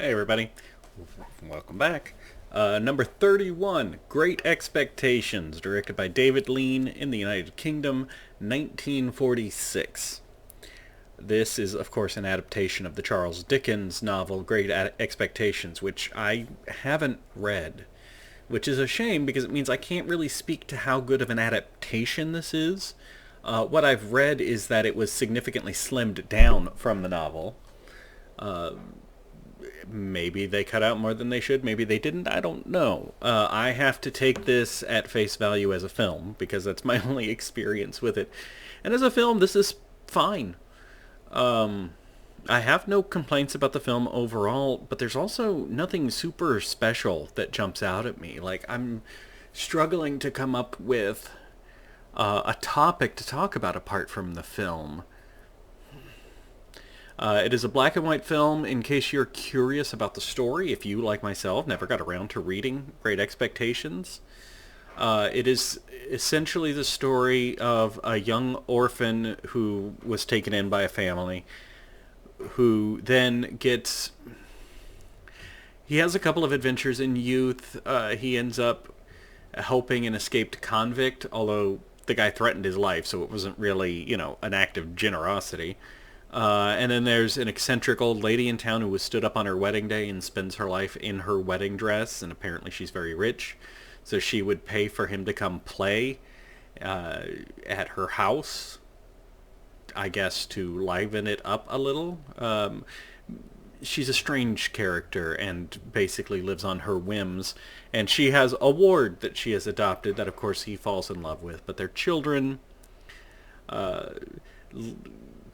Hey everybody, welcome back. Number 31, Great Expectations, directed by David Lean in the United Kingdom, 1946. This is, of course, an adaptation of the Charles Dickens novel Great Expectations, which I haven't read, which is a shame because it means I can't really speak to how good of an adaptation this is. What I've read is that it was significantly slimmed down from the novel. Maybe they cut out more than they should. Maybe they didn't. I don't know. I have to take this at face value as a film because that's my only experience with it. And as a film, this is fine. I have no complaints about the film overall, but there's also nothing super special that jumps out at me. Like, I'm struggling to come up with a topic to talk about apart from the film. It is a black and white film in case you're curious about the story, if you, like myself, never got around to reading Great Expectations. It is essentially the story of a young orphan who was taken in by a family, who then gets... He has a couple of adventures in youth. He ends up helping an escaped convict, although the guy threatened his life, so it wasn't really, an act of generosity. And then there's an eccentric old lady in town who was stood up on her wedding day and spends her life in her wedding dress, and apparently she's very rich. So she would pay for him to come play at her house, I guess, to liven it up a little. She's a strange character and basically lives on her whims. And she has a ward that she has adopted that, of course, he falls in love with. But their children...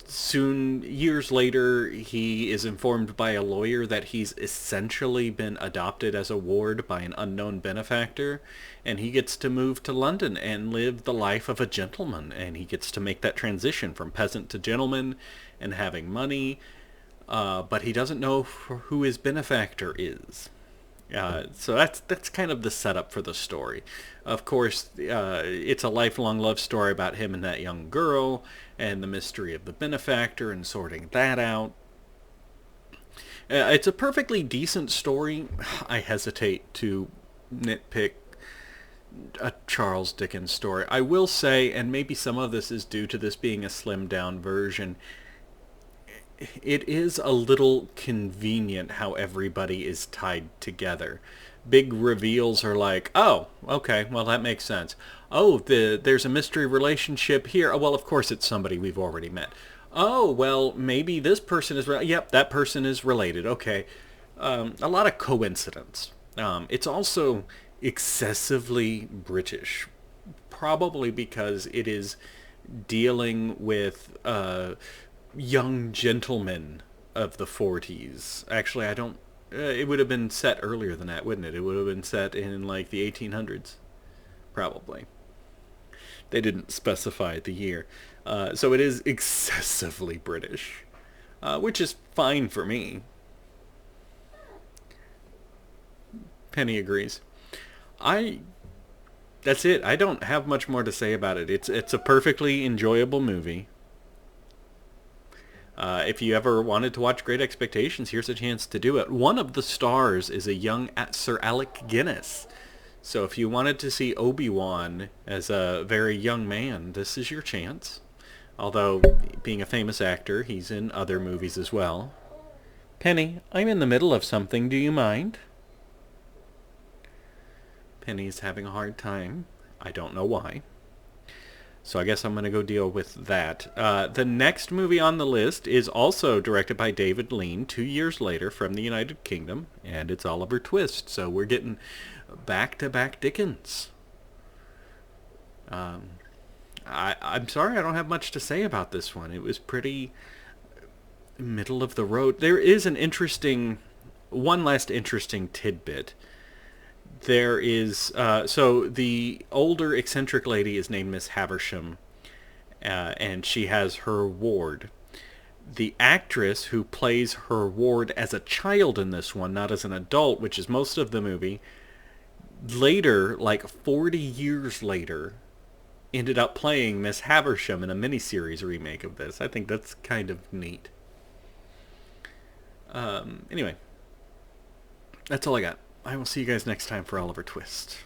Soon, years later, he is informed by a lawyer that he's essentially been adopted as a ward by an unknown benefactor, and he gets to move to London and live the life of a gentleman, and he gets to make that transition from peasant to gentleman and having money, but he doesn't know who his benefactor is. So that's kind of the setup for the story. Of course, it's a lifelong love story about him and that young girl, and the mystery of the benefactor and sorting that out. It's a perfectly decent story. I hesitate to nitpick a Charles Dickens story. I will say, and maybe some of this is due to this being a slimmed down version, it is a little convenient how everybody is tied together. Big reveals are like, oh, okay, well, that makes sense. Oh, there's a mystery relationship here. Oh, well, of course it's somebody we've already met. Oh, well, maybe this person is... Yep, that person is related. Okay. A lot of coincidence. It's also excessively British. Probably because it is dealing with... young gentlemen of the 40s. Actually, I don't... it would have been set earlier than that, wouldn't it? It would have been set in, like, the 1800s. Probably. They didn't specify the year. So it is excessively British. Which is fine for me. Penny agrees. That's it. I don't have much more to say about it. It's a perfectly enjoyable movie. If you ever wanted to watch Great Expectations, here's a chance to do it. One of the stars is a young Sir Alec Guinness. So if you wanted to see Obi-Wan as a very young man, this is your chance. Although, being a famous actor, he's in other movies as well. Penny, I'm in the middle of something. Do you mind? Penny's having a hard time. I don't know why. So I guess I'm going to go deal with that. The next movie on the list is also directed by David Lean 2 years later from the United Kingdom, and it's Oliver Twist. So we're getting back-to-back Dickens. I'm sorry I don't have much to say about this one. It was pretty middle of the road. There is one last interesting tidbit. There is, so the older eccentric lady is named Miss Havisham, and she has her ward. The actress who plays her ward as a child in this one, not as an adult, which is most of the movie, later, like 40 years later, ended up playing Miss Havisham in a miniseries remake of this. I think that's kind of neat. Anyway, That's all I got. I will see you guys next time for Oliver Twist.